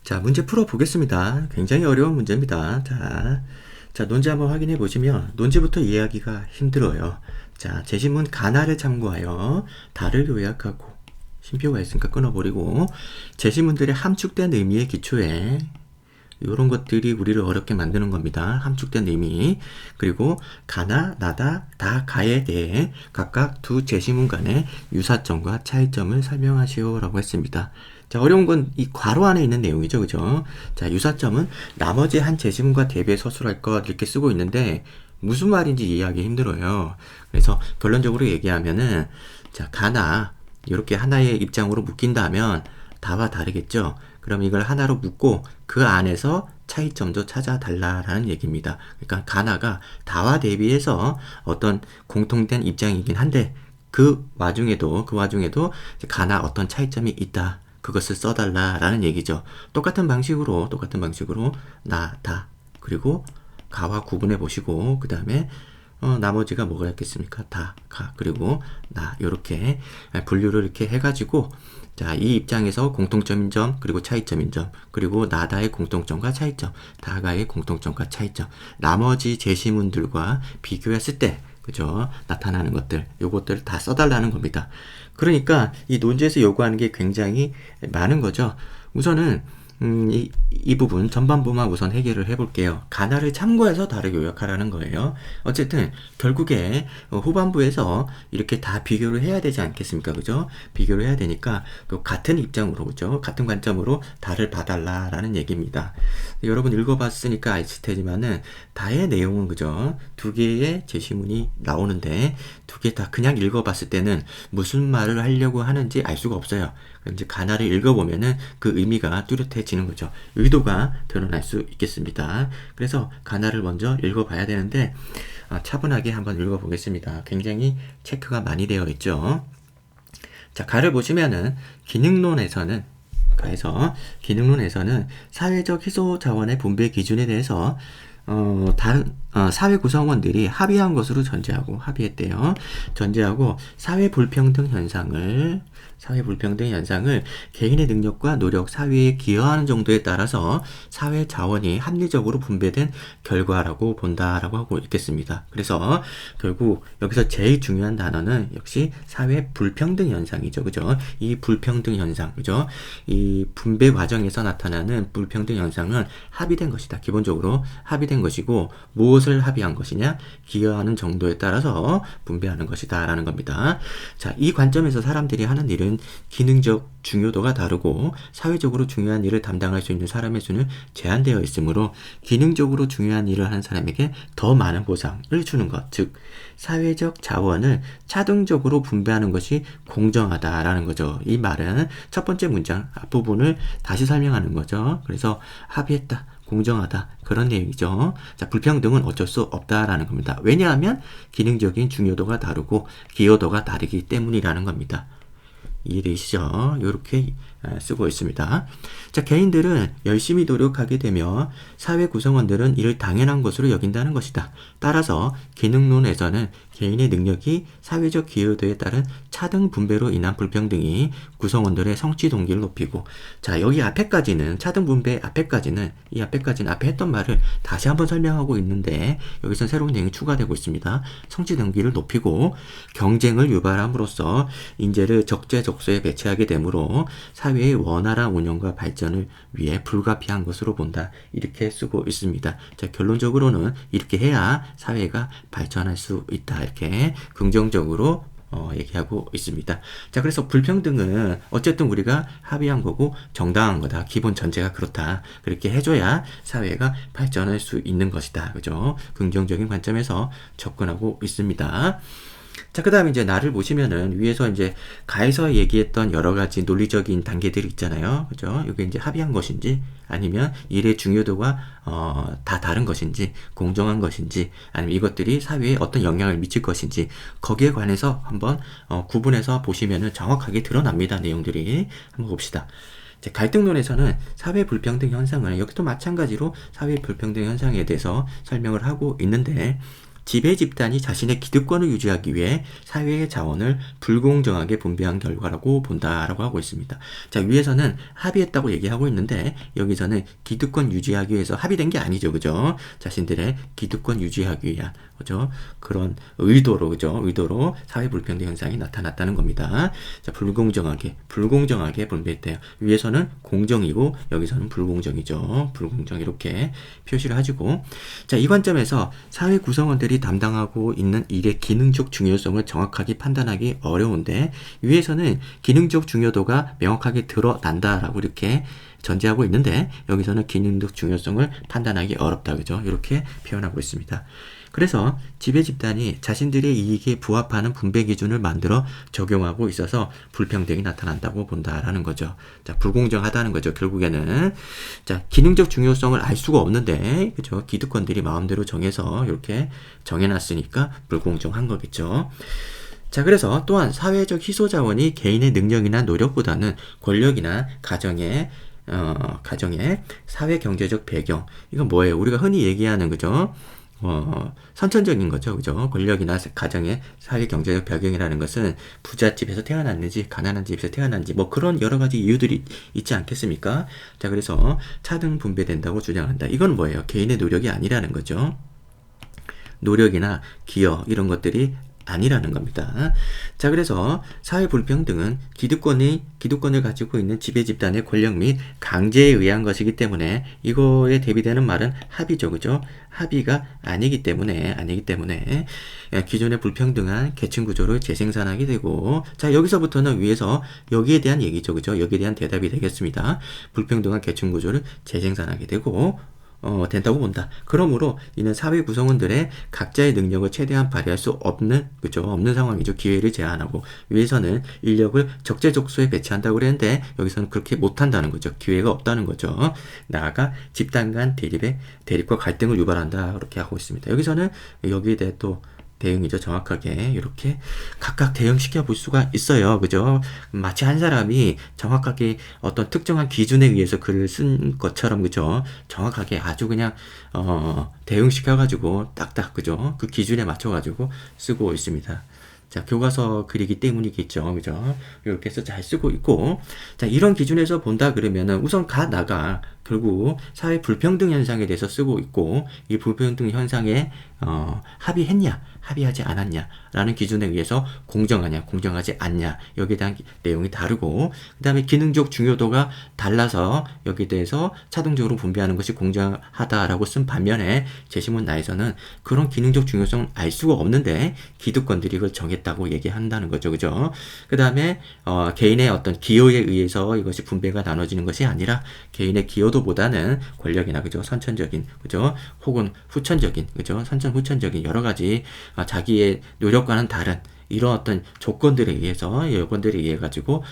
자, 문제 풀어보겠습니다. 굉장히 어려운 문제입니다. 자, 논지 한번 확인해 보시면, 논지부터 이해하기가 힘들어요. 자, 제시문 가나를 참고하여 다를 요약하고, 쉼표가 있으니까 끊어버리고, 제시문들의 함축된 의미의 기초에, 이런 것들이 우리를 어렵게 만드는 겁니다. 함축된 의미. 그리고 가나, 나다, 다, 가에 대해 각각 두 제시문 간의 유사점과 차이점을 설명하시오 라고 했습니다. 자, 어려운 건 이 괄호 안에 있는 내용이죠. 그죠? 자, 유사점은 나머지 한 제시문과 대비해 서술할 것 이렇게 쓰고 있는데 무슨 말인지 이해하기 힘들어요. 그래서 결론적으로 얘기하면은 자, 가나 이렇게 하나의 입장으로 묶인다면 다와 다르겠죠. 그럼 이걸 하나로 묶고 그 안에서 차이점도 찾아달라라는 얘기입니다. 그러니까 가나가 다와 대비해서 어떤 공통된 입장이긴 한데 그 와중에도 가나 어떤 차이점이 있다. 그것을 써달라라는 얘기죠. 똑같은 방식으로 나, 다 그리고 가와 구분해 보시고 그 다음에 나머지가 뭐가 있겠습니까? 다, 가, 그리고 나 이렇게 분류를 이렇게 해가지고 자, 이 입장에서 공통점인 점, 그리고 차이점인 점, 그리고 나다의 공통점과 차이점, 다가의 공통점과 차이점, 나머지 제시문들과 비교했을 때 그죠? 나타나는 것들, 요것들을 다 써달라는 겁니다. 그러니까 이 논지에서 요구하는 게 굉장히 많은 거죠. 우선은 이 부분 전반부만 우선 해결을 해볼게요. 가나를 참고해서 다르게 요약하라는 거예요. 어쨌든 결국에 후반부에서 이렇게 다 비교를 해야 되지 않겠습니까? 그죠? 비교를 해야 되니까 또 같은 입장으로 그죠? 같은 관점으로 다를 봐달라라는 얘기입니다. 여러분 읽어봤으니까 아실 테지만은 다의 내용은 그죠? 두 개의 제시문이 나오는데 두 개 다 그냥 읽어봤을 때는 무슨 말을 하려고 하는지 알 수가 없어요. 이제 가나를 읽어보면은 그 의미가 뚜렷해지는 거죠. 의도가 드러날 수 있겠습니다. 그래서 가나를 먼저 읽어봐야 되는데 차분하게 한번 읽어보겠습니다. 굉장히 체크가 많이 되어 있죠. 자, 가를 보시면은 기능론에서는 사회적 희소 자원의 분배 기준에 대해서 다른 사회 구성원들이 합의한 것으로 전제하고 사회 불평등 현상을 개인의 능력과 노력, 사회에 기여하는 정도에 따라서 사회 자원이 합리적으로 분배된 결과라고 본다라고 하고 있겠습니다. 그래서 결국 여기서 제일 중요한 단어는 역시 사회 불평등 현상이죠. 그죠? 이 불평등 현상, 그죠? 이 분배 과정에서 나타나는 불평등 현상은 합의된 것이다. 기본적으로 합의된 것이고 무엇을 합의한 것이냐? 기여하는 정도에 따라서 분배하는 것이다 라는 겁니다. 자, 이 관점에서 사람들이 하는 일은 기능적 중요도가 다르고 사회적으로 중요한 일을 담당할 수 있는 사람의 수는 제한되어 있으므로 기능적으로 중요한 일을 하는 사람에게 더 많은 보상을 주는 것, 즉 사회적 자원을 차등적으로 분배하는 것이 공정하다라는 거죠. 이 말은 첫 번째 문장 앞부분을 다시 설명하는 거죠. 그래서 합의했다. 공정하다. 그런 내용이죠. 자, 불평등은 어쩔 수 없다라는 겁니다. 왜냐하면 기능적인 중요도가 다르고 기여도가 다르기 때문이라는 겁니다. 이해되시죠? 이렇게 쓰고 있습니다. 자, 개인들은 열심히 노력하게 되며 사회 구성원들은 이를 당연한 것으로 여긴다는 것이다. 따라서 기능론에서는 개인의 능력이 사회적 기여도에 따른 차등 분배로 인한 불평등이 구성원들의 성취 동기를 높이고, 자, 여기 앞에까지는 차등 분배 앞에까지는 앞에 했던 말을 다시 한번 설명하고 있는데 여기서 새로운 내용이 추가되고 있습니다. 성취 동기를 높이고 경쟁을 유발함으로써 인재를 적재적소에 배치하게 되므로 사회의 원활한 운영과 발전을 위해 불가피한 것으로 본다. 이렇게 쓰고 있습니다. 자, 결론적으로는 이렇게 해야 사회가 발전할 수 있다. 이렇게 긍정적으로 얘기하고 있습니다. 자, 그래서 불평등은 어쨌든 우리가 합의한 거고 정당한 거다. 기본 전제가 그렇다. 그렇게 해줘야 사회가 발전할 수 있는 것이다. 그죠? 긍정적인 관점에서 접근하고 있습니다. 자, 그 다음에 이제 나를 보시면은 위에서 이제 가에서 얘기했던 여러 가지 논리적인 단계들이 있잖아요. 그죠? 이게 이제 합의한 것인지 아니면 일의 중요도가 다 다른 것인지 공정한 것인지 아니면 이것들이 사회에 어떤 영향을 미칠 것인지 거기에 관해서 한번 구분해서 보시면은 정확하게 드러납니다. 내용들이 한번 봅시다. 갈등론에서는 사회 불평등 현상을 여기도 마찬가지로 사회 불평등 현상에 대해서 설명을 하고 있는데 지배 집단이 자신의 기득권을 유지하기 위해 사회의 자원을 불공정하게 분배한 결과라고 본다라고 하고 있습니다. 자, 위에서는 합의했다고 얘기하고 있는데 여기서는 기득권 유지하기 위해서 합의된 게 아니죠. 그죠? 자신들의 기득권 유지하기 위한 그죠? 그런 의도로 그죠? 의도로 사회 불평등 현상이 나타났다는 겁니다. 자, 불공정하게 분배했대요. 위에서는 공정이고 여기서는 불공정이죠. 불공정 이렇게 표시를 해주고 자, 이 관점에서 사회 구성원들이 담당하고 있는 일의 기능적 중요성을 정확하게 판단하기 어려운데 위에서는 기능적 중요도가 명확하게 드러난다라고 이렇게 전제하고 있는데 여기서는 기능적 중요성을 판단하기 어렵다. 그죠? 이렇게 표현하고 있습니다. 그래서 지배 집단이 자신들의 이익에 부합하는 분배 기준을 만들어 적용하고 있어서 불평등이 나타난다고 본다라는 거죠. 자, 불공정하다는 거죠. 결국에는 자, 기능적 중요성을 알 수가 없는데 그죠? 기득권들이 마음대로 정해서 이렇게 정해놨으니까 불공정한 거겠죠. 자, 그래서 또한 사회적 희소 자원이 개인의 능력이나 노력보다는 권력이나 가정의 사회 경제적 배경 이건 뭐예요? 우리가 흔히 얘기하는 그죠? 선천적인 거죠. 그죠? 권력이나 가정의 사회 경제적 배경이라는 것은 부잣집에서 태어났는지 가난한 집에서 태어났는지 뭐 그런 여러 가지 이유들이 있지 않겠습니까? 자, 그래서 차등 분배된다고 주장한다. 이건 뭐예요? 개인의 노력이 아니라는 거죠. 노력이나 기여 이런 것들이 아니라는 겁니다. 자, 그래서 사회 불평등은 기득권을 가지고 있는 지배 집단의 권력 및 강제에 의한 것이기 때문에 이거에 대비되는 말은 합의죠. 그죠? 합의가 아니기 때문에 기존의 불평등한 계층 구조를 재생산하게 되고 자, 여기서부터는 위에서 여기에 대한 얘기죠. 그죠? 여기에 대한 대답이 되겠습니다. 불평등한 계층 구조를 재생산하게 되고 된다고 본다. 그러므로 이는 사회 구성원들의 각자의 능력을 최대한 발휘할 수 없는 상황이죠. 기회를 제한하고 위에서는 인력을 적재적소에 배치한다고 그랬는데 여기서는 그렇게 못한다는 거죠. 기회가 없다는 거죠. 나아가 집단 간 대립과 갈등을 유발한다. 그렇게 하고 있습니다. 여기서는 여기에 대해 또 대응이죠. 정확하게 이렇게 각각 대응시켜 볼 수가 있어요. 그죠? 마치 한 사람이 정확하게 어떤 특정한 기준에 의해서 글을 쓴 것처럼 그죠? 정확하게 아주 그냥 대응시켜 가지고 딱딱 그죠? 그 기준에 맞춰 가지고 쓰고 있습니다. 자, 교과서 글이기 때문이겠죠. 그죠? 이렇게 해서 잘 쓰고 있고, 자, 이런 기준에서 본다 그러면은 우선 결국 사회 불평등 현상에 대해서 쓰고 있고, 이 불평등 현상에, 합의하지 않았냐, 라는 기준에 의해서 공정하냐, 공정하지 않냐, 여기에 대한 내용이 다르고, 그 다음에 기능적 중요도가 달라서 여기에 대해서 차등적으로 분배하는 것이 공정하다라고 쓴 반면에 제시문 나에서는 그런 기능적 중요성을 알 수가 없는데 기득권들이 이걸 정했다고 얘기한다는 거죠. 그죠? 그 다음에 개인의 어떤 기여에 의해서 이것이 분배가 나눠지는 것이 아니라 개인의 기여도보다는 권력이나 그죠? 선천적인 그죠? 혹은 후천적인 그죠? 후천적인 여러 가지 자기의 노력과는 다른 이런 어떤 여건들에 의해 가지고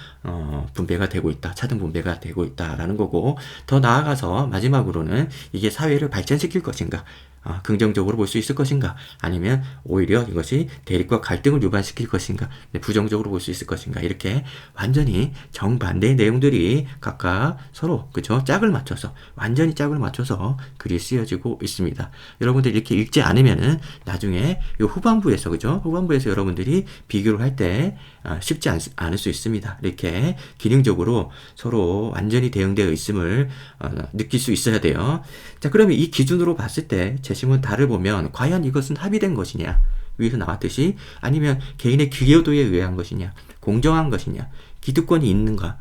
분배가 되고 있다. 차등 분배가 되고 있다라는 거고 더 나아가서 마지막으로는 이게 사회를 발전시킬 것인가? 긍정적으로 볼 수 있을 것인가? 아니면 오히려 이것이 대립과 갈등을 유발시킬 것인가? 부정적으로 볼 수 있을 것인가? 이렇게 완전히 정반대의 내용들이 각각 서로 그죠? 완전히 짝을 맞춰서 글이 쓰여지고 있습니다. 여러분들 이렇게 읽지 않으면은 나중에 이 후반부에서 그죠? 후반부에서 여러분들이 비교를 할 때 쉽지 않을 수 있습니다. 이렇게 기능적으로 서로 완전히 대응되어 있음을 느낄 수 있어야 돼요. 자, 그러면 이 기준으로 봤을 때 제시문 달을 보면 과연 이것은 합의된 것이냐? 위에서 나왔듯이 아니면 개인의 기여도에 의한 것이냐? 공정한 것이냐? 기득권이 있는가?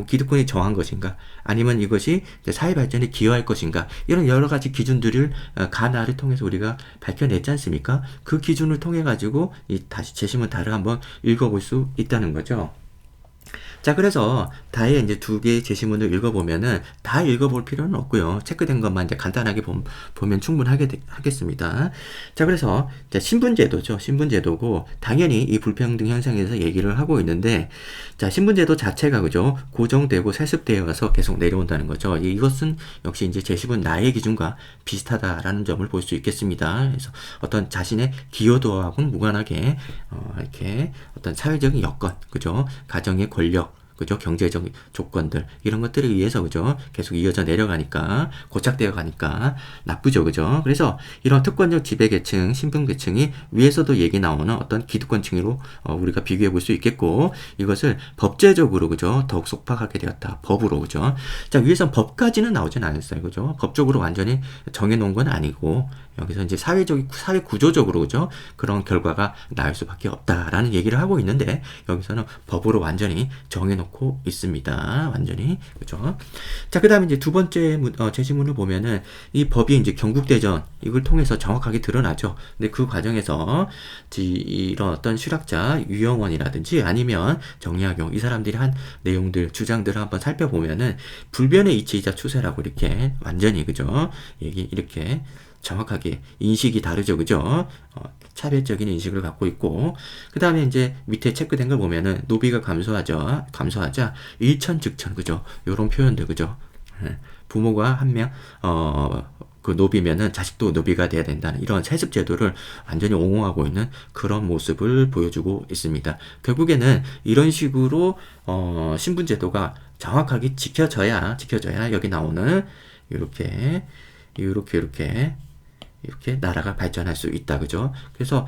기득권이 정한 것인가? 아니면 이것이 사회 발전에 기여할 것인가? 이런 여러 가지 기준들을 가나를 통해서 우리가 밝혀냈지 않습니까? 그 기준을 통해 가지고 다시 제시문 달을 한번 읽어볼 수 있다는 거죠. 자, 그래서 다의 이제 두 개의 제시문을 읽어보면은 다 읽어볼 필요는 없고요. 체크된 것만 이제 간단하게 보면 충분하겠습니다. 자, 그래서 이제 신분제도죠. 신분제도고 당연히 이 불평등 현상에 대해서 얘기를 하고 있는데, 자, 신분제도 자체가 그죠 고정되고 세습되어 와서 계속 내려온다는 거죠. 이것은 역시 이제 제시문 나의 기준과 비슷하다라는 점을 볼 수 있겠습니다. 그래서 어떤 자신의 기여도하고는 무관하게 이렇게 어떤 사회적인 여건, 그죠 가정의 권력 그죠? 경제적 조건들 이런 것들에 의해서 그죠? 계속 이어져 내려가니까 고착되어 가니까 나쁘죠, 그죠? 그래서 이런 특권적 지배계층, 신분계층이 위에서도 얘기 나오는 어떤 기득권층으로 우리가 비교해 볼 수 있겠고 이것을 법제적으로 그죠? 더욱 속박하게 되었다. 법으로 그죠? 자 위에선 법까지는 나오진 않았어요, 그죠? 법적으로 완전히 정해놓은 건 아니고 여기서 이제 사회 구조적으로 그죠? 그런 결과가 나올 수밖에 없다라는 얘기를 하고 있는데 여기서는 법으로 완전히 정해놓고 있습니다. 완전히 그죠? 자 그다음에 이제 두 번째 제시문을 보면은 이 법이 이제 경국대전 이걸 통해서 정확하게 드러나죠. 근데 그 과정에서 이런 어떤 실학자 유영원이라든지 아니면 정약용 이 사람들이 한 내용들 주장들을 한번 살펴보면은 불변의 이치이자 추세라고 이렇게 완전히 그죠? 이렇게 정확하게 인식이 다르죠, 그죠? 차별적인 인식을 갖고 있고, 그 다음에 이제 밑에 체크된 걸 보면은 노비가 감소하자 일천즉천, 그죠? 요런 표현들, 그죠? 부모가 한 명, 그 노비면은 자식도 노비가 돼야 된다는 이런 세습 제도를 완전히 옹호하고 있는 그런 모습을 보여주고 있습니다. 결국에는 이런 식으로 신분 제도가 정확하게 지켜져야 여기 나오는 이렇게 나라가 발전할 수 있다, 그죠? 그래서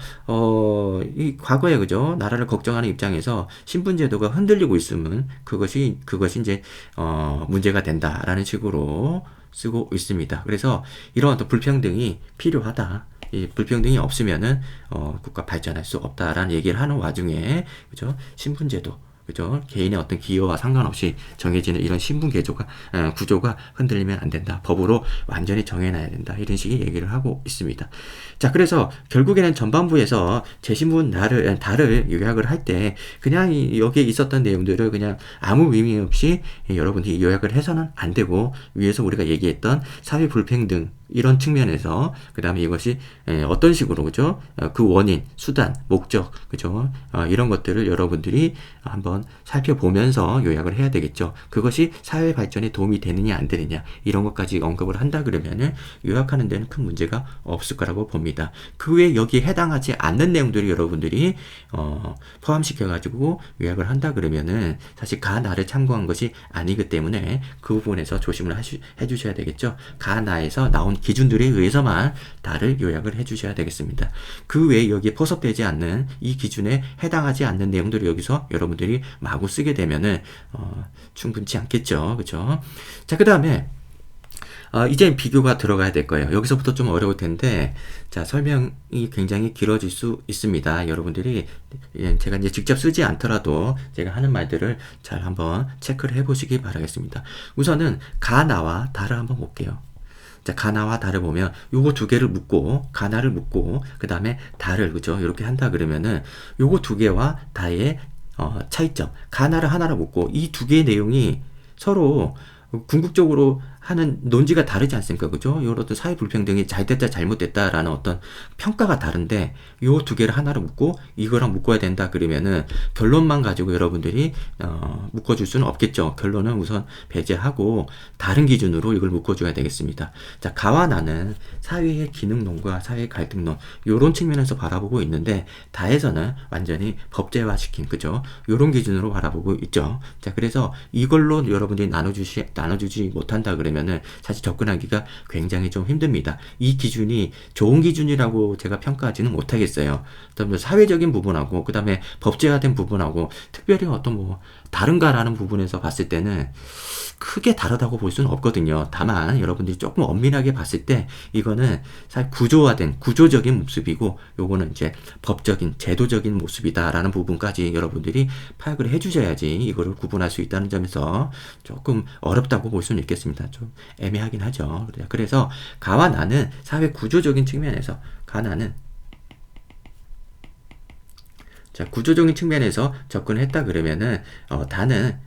이 과거에 그죠? 나라를 걱정하는 입장에서 신분 제도가 흔들리고 있으면 그것이 이제 문제가 된다라는 식으로 쓰고 있습니다. 그래서 이런 어떤 불평등이 필요하다. 이 불평등이 없으면은 국가 발전할 수 없다라는 얘기를 하는 와중에 그죠? 신분 제도 그죠? 개인의 어떤 기여와 상관없이 정해지는 이런 신분 구조가 흔들리면 안 된다. 법으로 완전히 정해놔야 된다. 이런 식의 얘기를 하고 있습니다. 자, 그래서 결국에는 전반부에서 제시문 달을 요약을 할 때 그냥 여기에 있었던 내용들을 그냥 아무 의미 없이 여러분들이 요약을 해서는 안 되고 위에서 우리가 얘기했던 사회 불평등 이런 측면에서 그 다음에 이것이 어떤 식으로 그죠? 그 원인, 수단, 목적 그죠? 이런 것들을 여러분들이 한번 살펴보면서 요약을 해야 되겠죠. 그것이 사회 발전에 도움이 되느냐 안 되느냐 이런 것까지 언급을 한다 그러면은 요약하는 데는 큰 문제가 없을 거라고 봅니다. 그 외에 여기에 해당하지 않는 내용들을 여러분들이 포함시켜 가지고 요약을 한다 그러면은 사실 가나를 참고한 것이 아니기 때문에 그 부분에서 조심을 해주셔야 되겠죠. 가나에서 나온 기준들에 의해서만 달을 요약을 해주셔야 되겠습니다. 그 외에 여기에 포섭되지 않는 이 기준에 해당하지 않는 내용들을 여기서 여러분들이 마구 쓰게 되면은 충분치 않겠죠, 그렇죠? 자, 그 다음에 이제 비교가 들어가야 될 거예요. 여기서부터 좀 어려울 텐데, 자, 설명이 굉장히 길어질 수 있습니다. 여러분들이, 제가 이제 직접 쓰지 않더라도 제가 하는 말들을 잘 한번 체크를 해보시기 바라겠습니다. 우선은 가나와 달을 한번 볼게요. 자, 가나와 달을 보면 요거 두 개를 묶고 가나를 묶고 그 다음에 달을 그죠? 이렇게 한다 그러면은 요거 두 개와 달의 차이점 가나를 하나로 묶고 이 두 개의 내용이 서로 궁극적으로 하는 논지가 다르지 않습니까? 그죠? 이런 어떤 사회 불평등이 잘 됐다, 잘못됐다라는 어떤 평가가 다른데, 요 두 개를 하나로 묶고, 이거랑 묶어야 된다, 그러면은, 결론만 가지고 여러분들이, 묶어줄 수는 없겠죠. 결론은 우선 배제하고, 다른 기준으로 이걸 묶어줘야 되겠습니다. 자, 가와 나는 사회의 기능론과 사회의 갈등론, 요런 측면에서 바라보고 있는데, 다에서는 완전히 법제화시킨, 그죠? 요런 기준으로 바라보고 있죠. 자, 그래서 이걸로 여러분들이 나눠주지 못한다, 그러면 면은 사실 접근하기가 굉장히 좀 힘듭니다. 이 기준이 좋은 기준이라고 제가 평가하지는 못하겠어요. 그다음에 사회적인 부분하고 그다음에 법제화된 부분하고 특별히 어떤 뭐 다른가라는 부분에서 봤을 때는 크게 다르다고 볼 수는 없거든요. 다만 여러분들이 조금 엄밀하게 봤을 때 이거는 사실 구조화된 구조적인 모습이고 요거는 이제 법적인 제도적인 모습이다라는 부분까지 여러분들이 파악을 해주셔야지 이거를 구분할 수 있다는 점에서 조금 어렵다고 볼 수는 있겠습니다. 좀 애매하긴 하죠. 그래서 가와 나는 사회 구조적인 측면에서 가나는 자, 구조적인 측면에서 접근했다 그러면은 다는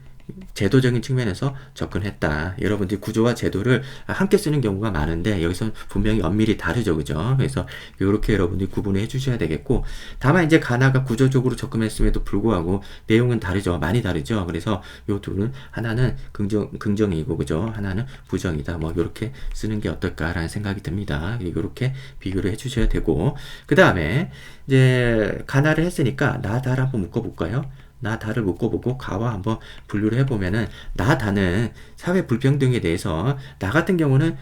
제도적인 측면에서 접근했다. 여러분들이 구조와 제도를 함께 쓰는 경우가 많은데 여기서 분명히 엄밀히 다르죠, 그죠? 그래서 이렇게 여러분들이 구분을 해주셔야 되겠고, 다만 이제 가나가 구조적으로 접근했음에도 불구하고 내용은 다르죠, 많이 다르죠. 그래서 요 둘은 하나는 긍정이고, 그죠? 하나는 부정이다. 뭐 이렇게 쓰는 게 어떨까라는 생각이 듭니다. 이렇게 비교를 해주셔야 되고, 그 다음에 이제 가나를 했으니까 달 한번 묶어볼까요? 나, 다를 묶어보고 가와 한번 분류를 해보면은 나, 다는 사회 불평등에 대해서 나 같은 경우는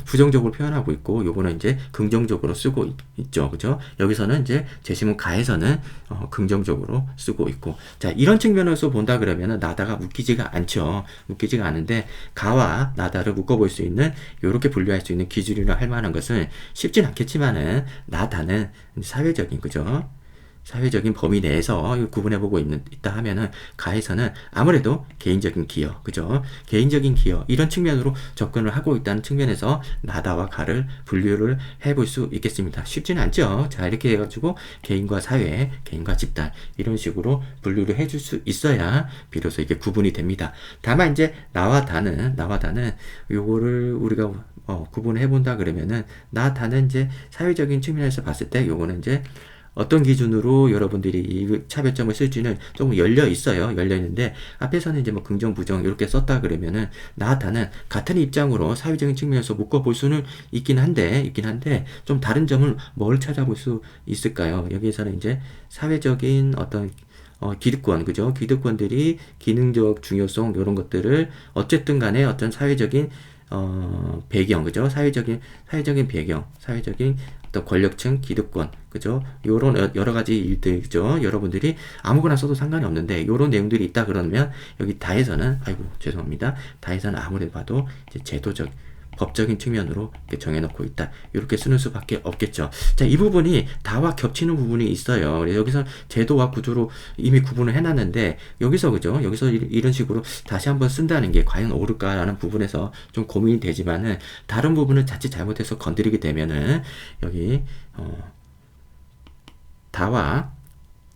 부정적으로 표현하고 있고 요거는 이제 긍정적으로 쓰고 있죠. 그죠? 여기서는 이제 제시문 가에서는 긍정적으로 쓰고 있고 자 이런 측면에서 본다 그러면은 나다가 묶이지가 않죠. 묶이지가 않은데 가와 나다를 묶어볼 수 있는 요렇게 분류할 수 있는 기준이라 할 만한 것은 쉽진 않겠지만은 나다는 사회적인 그죠? 사회적인 범위 내에서 구분해보고 있다 하면은 가에서는 아무래도 개인적인 기여, 그죠? 개인적인 기여 이런 측면으로 접근을 하고 있다는 측면에서 나다와 가를 분류를 해볼 수 있겠습니다. 쉽지는 않죠. 자 이렇게 해가지고 개인과 사회, 개인과 집단 이런 식으로 분류를 해줄 수 있어야 비로소 이게 구분이 됩니다. 다만 이제 나와 다는 요거를 우리가 구분해 본다 그러면은 나 다는 이제 사회적인 측면에서 봤을 때 요거는 이제 어떤 기준으로 여러분들이 이 차별점을 쓸지는 조금 열려 있어요. 열려 있는데 앞에서는 이제 뭐 긍정, 부정 이렇게 썼다 그러면은 나, 다는 같은 입장으로 사회적인 측면에서 묶어볼 수는 있긴 한데 좀 다른 점을 뭘 찾아볼 수 있을까요? 여기에서는 이제 사회적인 어떤 기득권, 그죠? 기득권들이 기능적 중요성 이런 것들을 어쨌든 간에 어떤 사회적인 배경, 그죠? 사회적인 배경, 사회적인 어떤 권력층, 기득권, 그죠? 요런 여러 가지 일들, 그죠? 여러분들이 아무거나 써도 상관이 없는데, 요런 내용들이 있다 그러면, 여기 다에서는, 아이고, 죄송합니다. 다에서는 아무리 봐도, 이제 제도적, 법적인 측면으로 이렇게 정해놓고 있다. 이렇게 쓰는 수밖에 없겠죠. 자, 이 부분이 다와 겹치는 부분이 있어요. 그래서 여기서 제도와 구조로 이미 구분을 해놨는데 여기서 그죠? 여기서 이런 식으로 다시 한번 쓴다는 게 과연 옳을까라는 부분에서 좀 고민이 되지만은 다른 부분을 자칫 잘못해서 건드리게 되면은 여기 다와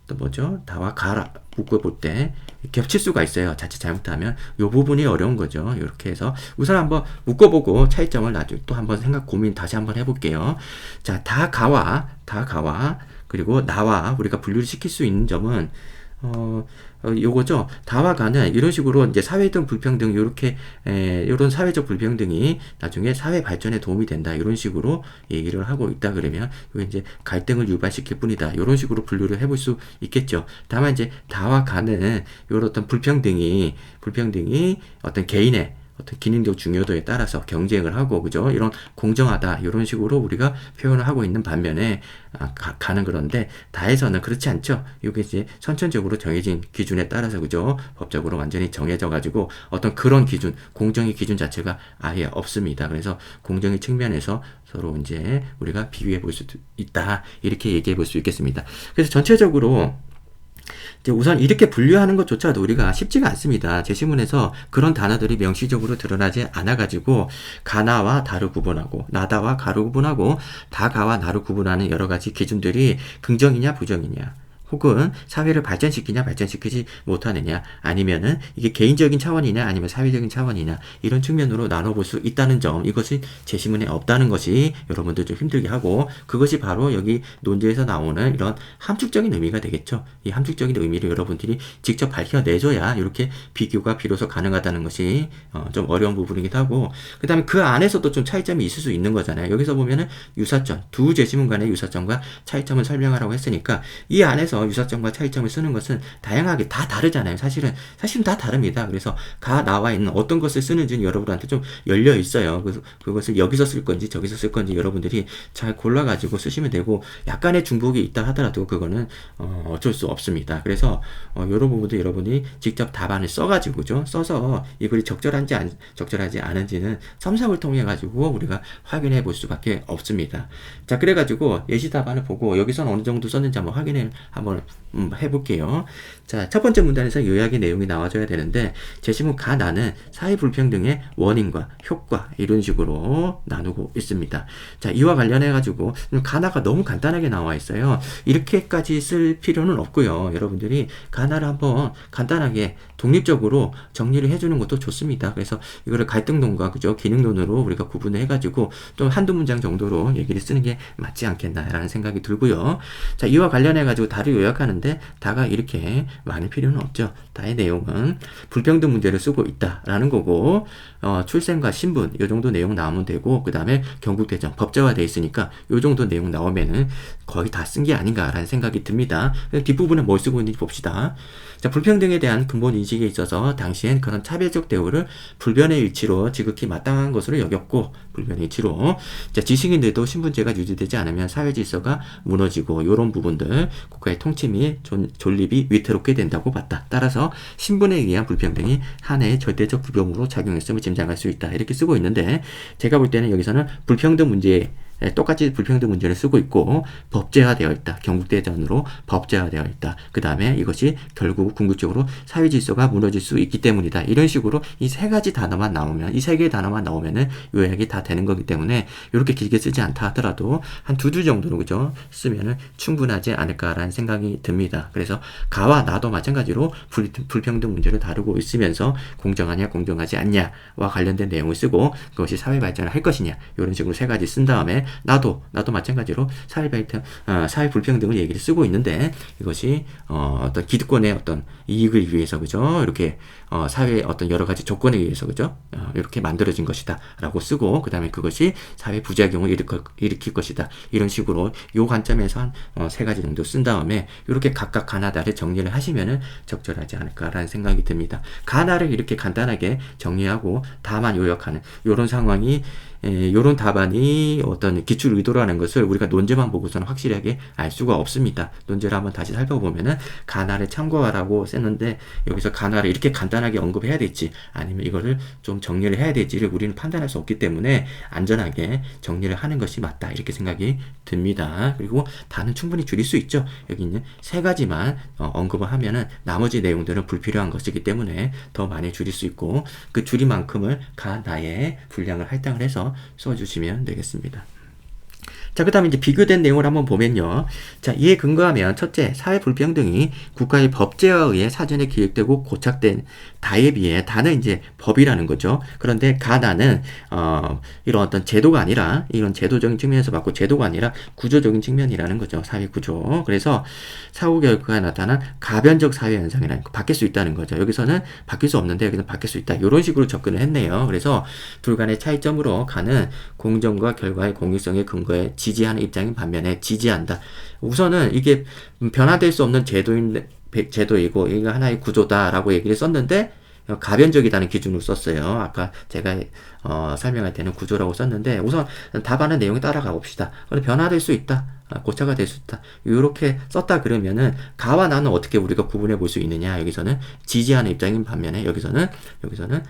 또 뭐죠? 다와 가라 묶어볼 때 겹칠 수가 있어요. 자칫 잘못하면 이 부분이 어려운 거죠. 이렇게 해서 우선 한번 묶어보고 차이점을 나중에 또 한번 고민 다시 한번 해볼게요. 자, 다 가와 그리고 나와 우리가 분류를 시킬 수 있는 점은 요거죠. 다와 가는 이런 식으로 이제 사회적 불평등 요렇게 요런 사회적 불평등이 나중에 사회 발전에 도움이 된다. 이런 식으로 얘기를 하고 있다 그러면 이게 이제 갈등을 유발시킬 뿐이다. 이런 식으로 분류를 해볼 수 있겠죠. 다만 이제 다와 가는 요런 어떤 불평등이 어떤 개인의 어떤 기능적 중요도에 따라서 경쟁을 하고 그죠? 이런 공정하다 이런 식으로 우리가 표현을 하고 있는 반면에 가는 그런데 다에서는 그렇지 않죠. 이게 이제 선천적으로 정해진 기준에 따라서 그죠? 법적으로 완전히 정해져 가지고 어떤 그런 기준, 공정의 기준 자체가 아예 없습니다. 그래서 공정의 측면에서 서로 이제 우리가 비교해 볼 수도 있다. 이렇게 얘기해 볼 수 있겠습니다. 그래서 전체적으로 이제 우선 이렇게 분류하는 것조차도 우리가 쉽지가 않습니다. 제시문에서 그런 단어들이 명시적으로 드러나지 않아가지고 가나와 다를 구분하고 나다와 가를 구분하고 다가와 나를 구분하는 여러 가지 기준들이 긍정이냐 부정이냐 혹은 사회를 발전시키냐 발전시키지 못하느냐 아니면은 이게 개인적인 차원이냐 아니면 사회적인 차원이냐 이런 측면으로 나눠볼 수 있다는 점 이것이 제시문에 없다는 것이 여러분들 좀 힘들게 하고 그것이 바로 여기 논제에서 나오는 이런 함축적인 의미가 되겠죠. 이 함축적인 의미를 여러분들이 직접 밝혀내줘야 이렇게 비교가 비로소 가능하다는 것이 좀 어려운 부분이기도 하고 그 다음에 그 안에서도 좀 차이점이 있을 수 있는 거잖아요. 여기서 보면은 유사점 두 제시문 간의 유사점과 차이점을 설명하라고 했으니까 이 안에서 유사점과 차이점을 쓰는 것은 다양하게 다 다르잖아요. 사실은 다 다릅니다. 그래서 가 나와 있는 어떤 것을 쓰는지는 여러분한테 좀 열려 있어요. 그래서 그것을 여기서 쓸 건지 저기서 쓸 건지 여러분들이 잘 골라가지고 쓰시면 되고 약간의 중복이 있다 하더라도 그거는 어쩔 수 없습니다. 그래서 이런 부분도 여러분이 직접 답안을 써가지고죠. 써서 이 글이 적절하지 않은지는 첨삭을 통해 가지고 우리가 확인해 볼 수밖에 없습니다. 자, 그래가지고 예시 답안을 보고 여기서는 어느 정도 썼는지 한번 확인을 한번 해볼게요. 자, 첫 번째 문단에서 요약의 내용이 나와줘야 되는데 제시문 가 나는 사회 불평등의 원인과 효과 이런 식으로 나누고 있습니다. 자, 이와 관련해 가지고 가나가 너무 간단하게 나와 있어요. 이렇게까지 쓸 필요는 없고요. 여러분들이 가나를 한번 간단하게 독립적으로 정리를 해주는 것도 좋습니다. 그래서 이거를 갈등론과 그죠 기능론으로 우리가 구분을 해가지고 좀 한두 문장 정도로 얘기를 쓰는 게 맞지 않겠나라는 생각이 들고요. 자, 이와 관련해 가지고 다른 요약하는데 다가 이렇게 많을 필요는 없죠. 다의 내용은 불평등 문제를 쓰고 있다라는 거고, 출생과 신분 요 정도 내용 나오면 되고, 그 다음에 경국대장 법제화돼 있으니까 요 정도 내용 나오면은 거의 다 쓴 게 아닌가라는 생각이 듭니다. 뒷부분에 뭘 쓰고 있는지 봅시다. 자, 불평등에 대한 근본 인식에 있어서 당시엔 그런 차별적 대우를 불변의 위치로 지극히 마땅한 것으로 여겼고, 불변의 위치로, 자, 지식인들도 신분제가 유지되지 않으면 사회 질서가 무너지고, 요런 부분들 국가의 통치 및 존립이 위태롭게 된다고 봤다. 따라서 신분에 의한 불평등이 하나의 절대적 불평으로 작용했음을 짐작할 수 있다. 이렇게 쓰고 있는데, 제가 볼 때는 여기서는 불평등 문제에 똑같이 불평등 문제를 쓰고 있고, 법제화되어 있다. 경국대전으로 법제화되어 있다. 그 다음에 이것이 결국 궁극적으로 사회 질서가 무너질 수 있기 때문이다. 이런 식으로 이 세 가지 단어만 나오면, 이 세 개의 단어만 나오면은 요약이 다 되는 거기 때문에 이렇게 길게 쓰지 않다 하더라도 한 두 줄 정도로 그죠? 쓰면은 충분하지 않을까라는 생각이 듭니다. 그래서 가와 나도 마찬가지로 불평등 문제를 다루고 있으면서 공정하냐 공정하지 않냐와 관련된 내용을 쓰고, 그것이 사회 발전을 할 것이냐 이런 식으로 세 가지 쓴 다음에 나도 마찬가지로 사회 불평등을 얘기를 쓰고 있는데, 이것이 어떤 기득권의 어떤 이익을 위해서 그죠? 이렇게 사회의 어떤 여러 가지 조건에 의해서 그죠? 이렇게 만들어진 것이다라고 쓰고, 그다음에 그것이 사회 부작용을 일으킬 것이다. 이런 식으로 요 관점에서 한 세 가지 정도 쓴 다음에 이렇게 각각 가나다를 정리를 하시면은 적절하지 않을까라는 생각이 듭니다. 가나를 이렇게 간단하게 정리하고 다만 요약하는 요런 상황이, 요런 답안이 어떤 기출 의도라는 것을 우리가 논제만 보고서는 확실하게 알 수가 없습니다. 논제를 한번 다시 살펴보면은 가나를 참고하라고 썼는데, 여기서 가나를 이렇게 간단하게 언급해야 될지 아니면 이거를 좀 정리를 해야 될지를 우리는 판단할 수 없기 때문에 안전하게 정리를 하는 것이 맞다. 이렇게 생각이 듭니다. 그리고 다는 충분히 줄일 수 있죠. 여기 있는 세 가지만 언급을 하면은 나머지 내용들은 불필요한 것이기 때문에 더 많이 줄일 수 있고, 그 줄인 만큼을 가나에 분량을 할당을 해서 써주시면 되겠습니다. 자, 그 다음에 이제 비교된 내용을 한번 보면요. 자, 이에 근거하면 첫째, 사회 불평등이 국가의 법제화에 의해 사전에 기획되고 고착된 다에 비해, 다는 이제 법이라는 거죠. 그런데 가나는 이런 어떤 제도가 아니라, 이런 제도적인 측면에서 봤고 제도가 아니라 구조적인 측면이라는 거죠. 사회 구조. 그래서 사후 결과가 나타난 가변적 사회 현상이라는 거, 바뀔 수 있다는 거죠. 여기서는 바뀔 수 없는데 여기서는 바뀔 수 있다. 이런 식으로 접근을 했네요. 그래서 둘 간의 차이점으로 가는 공정과 결과의 공익성의 근거에 지지하는 입장인 반면에 지지한다. 우선은 이게 변화될 수 없는 제도이고 이게 하나의 구조다라고 얘기를 썼는데, 가변적이다는 기준으로 썼어요. 아까 제가 설명할 때는 구조라고 썼는데, 우선 답안의 내용에 따라가 봅시다. 변화될 수 있다. 고차가 될 수 있다. 이렇게 썼다 그러면은 가와 나는 어떻게 우리가 구분해 볼 수 있느냐? 여기서는 지지하는 입장인 반면에 여기서는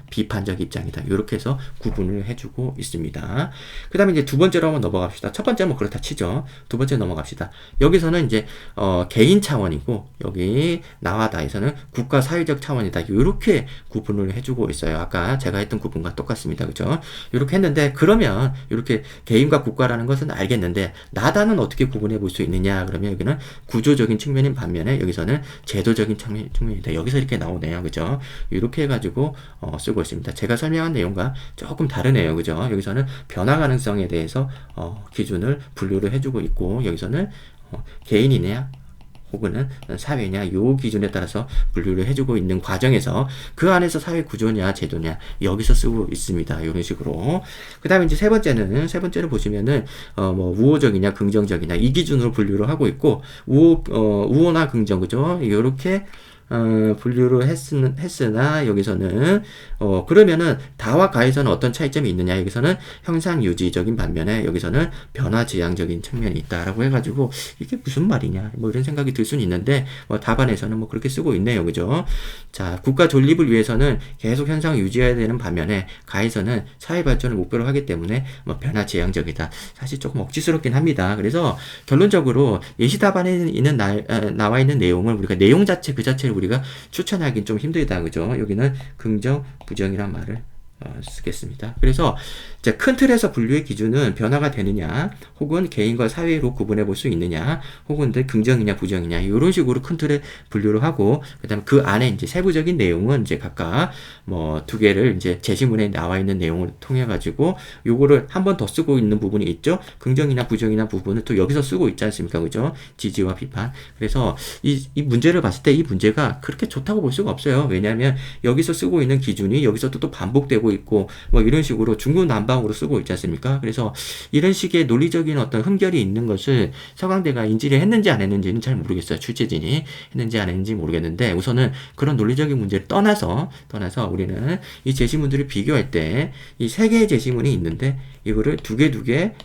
비판적 입장이다. 이렇게 해서 구분을 해주고 있습니다. 그 다음에 이제 두 번째로 한번 넘어갑시다. 첫 번째는 뭐 그렇다 치죠. 두 번째 넘어갑시다. 여기서는 이제 개인 차원이고, 여기 나와 다에서는 국가 사회적 차원이다. 이렇게 구분을 해주고 있어요. 아까 제가 했던 구분과 똑같습니다. 그죠? 이렇게 했는데, 그러면 이렇게 개인과 국가라는 것은 알겠는데 나다는 어떻게 구분해 볼 수 있느냐? 그러면 여기는 구조적인 측면인 반면에 여기서는 제도적인 측면이다. 여기서 이렇게 나오네요. 그죠? 이렇게 해가지고 쓰고 있습니다. 제가 설명한 내용과 조금 다르네요. 그죠? 여기서는 변화 가능성에 대해서 기준을 분류를 해주고 있고, 여기서는 개인이냐 혹은 사회냐, 요 기준에 따라서 분류를 해주고 있는 과정에서 그 안에서 사회 구조냐 제도냐 여기서 쓰고 있습니다. 이런 식으로. 그 다음에 이제 세 번째를 보시면은 뭐 우호적이냐 긍정적이냐 이 기준으로 분류를 하고 있고, 우호나 긍정 그죠? 요렇게 분류를 했으나 여기서는 그러면은 다와 가에서는 어떤 차이점이 있느냐? 여기서는 형상 유지적인 반면에 여기서는 변화 지향적인 측면이 있다라고 해가지고 이게 무슨 말이냐? 뭐 이런 생각이 들 수는 있는데 답안에서는 뭐 그렇게 쓰고 있네요, 그죠? 자, 국가 존립을 위해서는 계속 현상 유지해야 되는 반면에 가에서는 사회 발전을 목표로 하기 때문에 뭐 변화 지향적이다. 사실 조금 억지스럽긴 합니다. 그래서 결론적으로 예시 답안에 나와 있는 내용을 우리가 내용 자체 그 자체를 우리가 추천하기는 좀 힘들다. 그죠? 여기는 긍정, 부정이란 말을 쓰겠습니다. 그래서 이제 큰 틀에서 분류의 기준은 변화가 되느냐, 혹은 개인과 사회로 구분해 볼 수 있느냐, 혹은 긍정이냐 부정이냐 이런 식으로 큰 틀에 분류를 하고, 그다음에 그 안에 이제 세부적인 내용은 이제 각각 뭐 두 개를 이제 제시문에 나와 있는 내용을 통해 가지고 요거를 한 번 더 쓰고 있는 부분이 있죠. 긍정이나 부정이나 부분을 또 여기서 쓰고 있지 않습니까, 그죠? 지지와 비판. 그래서 이 문제를 봤을 때 이 문제가 그렇게 좋다고 볼 수가 없어요. 왜냐하면 여기서 쓰고 있는 기준이 여기서 또 반복되고 있고 뭐 이런 식으로 중구난방으로 쓰고 있지 않습니까? 그래서 이런 식의 논리적인 어떤 흠결이 있는 것을 서강대가 인지를 했는지 안 했는지는 잘 모르겠어요. 출제진이 했는지 안 했는지 모르겠는데, 우선은 그런 논리적인 문제를 떠나서 우리는 이 제시문들을 비교할 때 이 세 개의 제시문이 있는데 이거를 두 개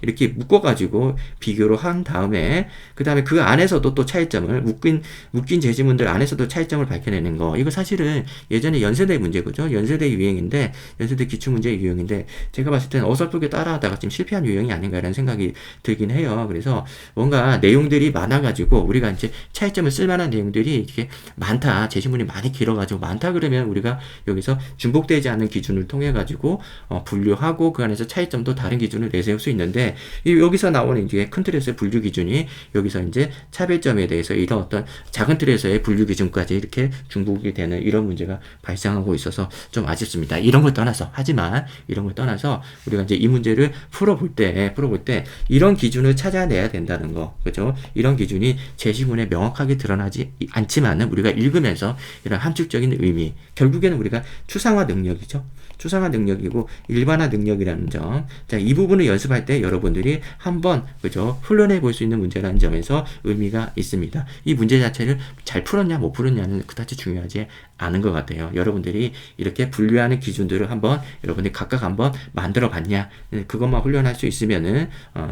이렇게 묶어가지고 비교를 한 다음에 그 다음에 그 안에서도 또 차이점을 묶인 제시문들 안에서도 차이점을 밝혀내는 거, 이거 사실은 예전에 연세대 문제거죠. 연세대 유형인데, 연세대 기출문제 유형인데 제가 봤을 때는 어설프게 따라하다가 지금 실패한 유형이 아닌가라는 생각이 들긴 해요. 그래서 뭔가 내용들이 많아가지고 우리가 이제 차이점을 쓸만한 내용들이 이렇게 많다, 제시문이 많이 길어가지고 많다 그러면 우리가 여기서 중복되지 않은 기준을 통해 가지고 분류하고 그 안에서 차이점도 다른 기준을 내세울 수 있는데, 여기서 나오는 이제 큰 틀에서의 분류 기준이 여기서 이제 차별점에 대해서 이런 어떤 작은 틀에서의 분류 기준까지 이렇게 중복이 되는 이런 문제가 발생하고 있어서 좀 아쉽습니다. 이런 걸 떠나서, 하지만 이런 걸 떠나서 우리가 이제 이 문제를 풀어볼 때 이런 기준을 찾아내야 된다는 거, 그죠? 이런 기준이 제시문에 명확하게 드러나지 않지만은 우리가 읽으면서 이런 함축적인 의미, 결국에는 우리가 추상화 능력이죠. 추상화 능력이고 일반화 능력이라는 점. 자, 이 부분을 연습할 때 여러분들이 한번, 그죠? 훈련해 볼 수 있는 문제라는 점에서 의미가 있습니다. 이 문제 자체를 잘 풀었냐 못 풀었냐는 그다지 중요하지 않은 것 같아요. 여러분들이 이렇게 분류하는 기준들을 한번 여러분들이 각각 한번 만들어 봤냐, 그것만 훈련할 수 있으면은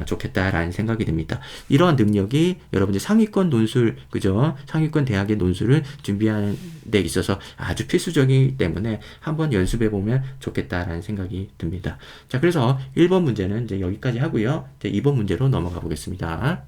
좋겠다라는 생각이 듭니다. 이러한 능력이 여러분들 상위권 논술, 그죠? 상위권 대학의 논술을 준비하는 데 있어서 아주 필수적이기 때문에 한번 연습해 보면 좋겠다라는 생각이 듭니다. 자, 그래서 1번 문제는 이제 여기까지 하고요. 이제 2번 문제로 넘어가 보겠습니다.